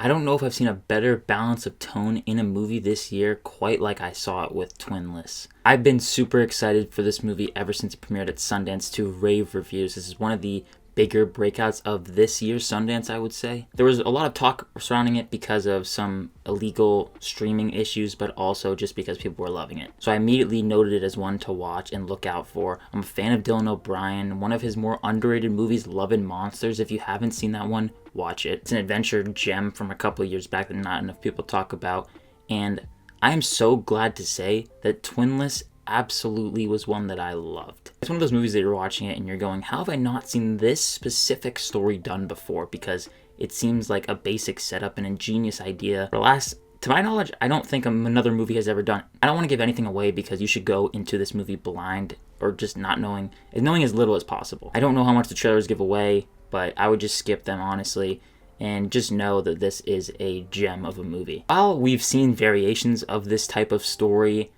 I don't know if I've seen a better balance of tone in a movie this year, quite like I saw it with Twinless. I've been super excited for this movie ever since it premiered at Sundance to rave reviews. This is one of the bigger breakouts of this year's Sundance, I would say. There was a lot of talk surrounding it because of some illegal streaming issues, but also just because people were loving it. So I immediately noted it as one to watch and look out for. I'm a fan of Dylan O'Brien. One of his more underrated movies, Love and Monsters. If you haven't seen that one, watch it. It's an adventure gem from a couple of years back that not enough people talk about. And I am so glad to say that Twinless absolutely was one that I loved. It's one of those movies that you're watching it and you're going, how have I not seen this specific story done before? Because it seems like a basic setup, an ingenious idea. To my knowledge, I don't think another movie has ever done it. I don't want to give anything away because you should go into this movie blind or just not knowing as little as possible. I don't know how much the trailers give away, but I would just skip them honestly and just know that this is a gem of a movie. While we've seen variations of this type of story,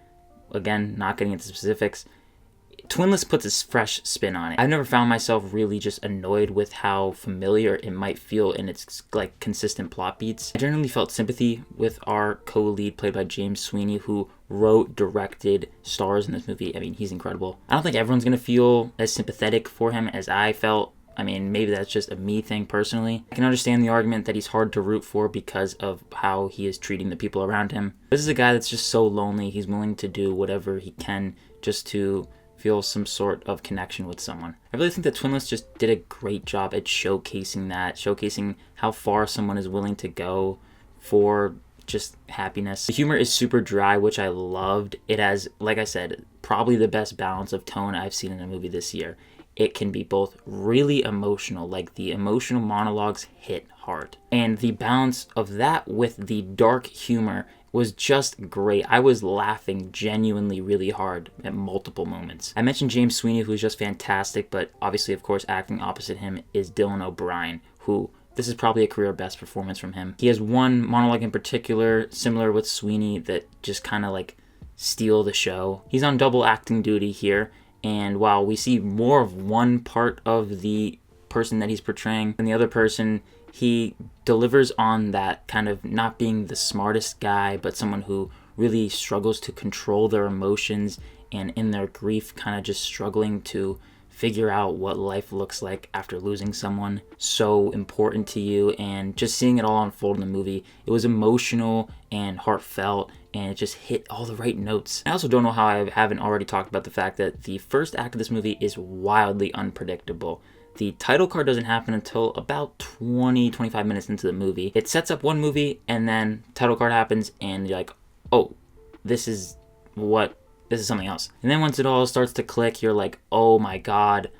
again, not getting into specifics, Twinless puts a fresh spin on it. I've never found myself really just annoyed with how familiar it might feel in its consistent plot beats. I generally felt sympathy with our co-lead played by James Sweeney, who wrote, directed, stars in this movie. I mean, he's incredible. I don't think everyone's gonna feel as sympathetic for him as I felt. I mean, maybe that's just a me thing personally. I can understand the argument that he's hard to root for because of how he is treating the people around him. This is a guy that's just so lonely. He's willing to do whatever he can just to feel some sort of connection with someone. I really think that Twinless just did a great job at showcasing how far someone is willing to go for just happiness. The humor is super dry, which I loved. It has, like I said, probably the best balance of tone I've seen in a movie this year. It can be both really emotional, like the emotional monologues hit hard, and the balance of that with the dark humor was just great. I was laughing genuinely really hard at multiple moments. I mentioned James Sweeney, who's just fantastic, but obviously, of course, acting opposite him is Dylan O'Brien, who this is probably a career best performance from him. He has one monologue in particular, similar with Sweeney, that just kind of like steal the show. He's on double acting duty here. And while we see more of one part of the person that he's portraying than the other person, he delivers on that kind of not being the smartest guy, but someone who really struggles to control their emotions and in their grief kind of just struggling to figure out what life looks like after losing someone so important to you, and just seeing it all unfold in the movie. It was emotional and heartfelt, and it just hit all the right notes. I also don't know how I haven't already talked about the fact that the first act of this movie is wildly unpredictable. The title card doesn't happen until about 20-25 minutes into the movie. It sets up one movie, and then title card happens, and you're like, oh, this is something else. And then once it all starts to click, you're like, oh my god.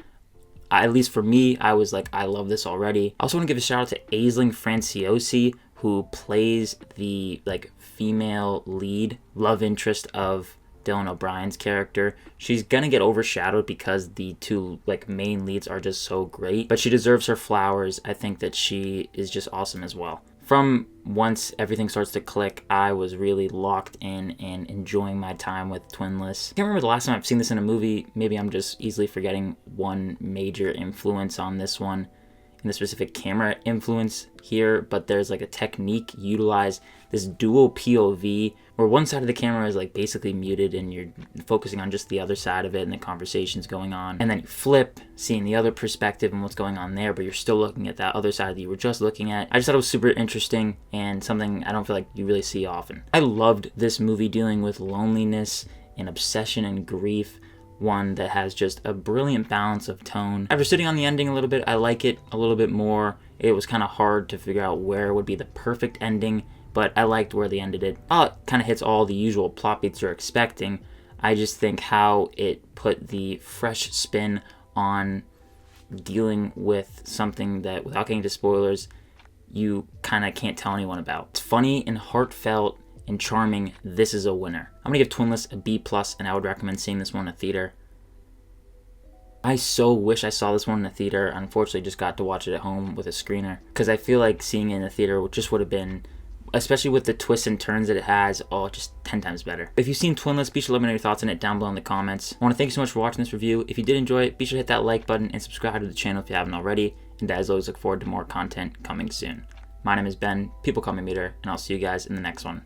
At least for me, I was like, I love this already. I also want to give a shout out to Aisling Franciosi, who plays the female lead love interest of Dylan O'Brien's character. She's gonna get overshadowed because the two main leads are just so great, but she deserves her flowers. I think that she is just awesome as well. From once everything starts to click, I was really locked in and enjoying my time with Twinless. I can't remember the last time I've seen this in a movie. Maybe I'm just easily forgetting one major influence on this one, in the specific camera influence here, but there's a technique utilized, this dual POV, where one side of the camera is basically muted and you're focusing on just the other side of it and the conversation's going on, and then you flip, seeing the other perspective and what's going on there, but you're still looking at that other side that you were just looking at. I just thought it was super interesting and something I don't feel like you really see often. I loved this movie dealing with loneliness and obsession and grief, one that has just a brilliant balance of tone. After sitting on the ending a little bit, I like it a little bit more. It was kind of hard to figure out where would be the perfect ending, but I liked where they ended it. While it kind of hits all the usual plot beats you're expecting, I just think how it put the fresh spin on dealing with something that, without getting into spoilers, you kind of can't tell anyone about. It's funny and heartfelt and charming. This is a winner. I'm gonna give Twinless a B+, and I would recommend seeing this one in a theater. I so wish I saw this one in a theater. Unfortunately, just got to watch it at home with a screener, because I feel like seeing it in a theater just would have been, especially with the twists and turns that it has, just 10 times better. If you've seen Twinless, be sure to let me know your thoughts on it down below in the comments. I want to thank you so much for watching this review. If you did enjoy it, be sure to hit that like button and subscribe to the channel if you haven't already. And as always, look forward to more content coming soon. My name is Ben, people call me Meter, and I'll see you guys in the next one.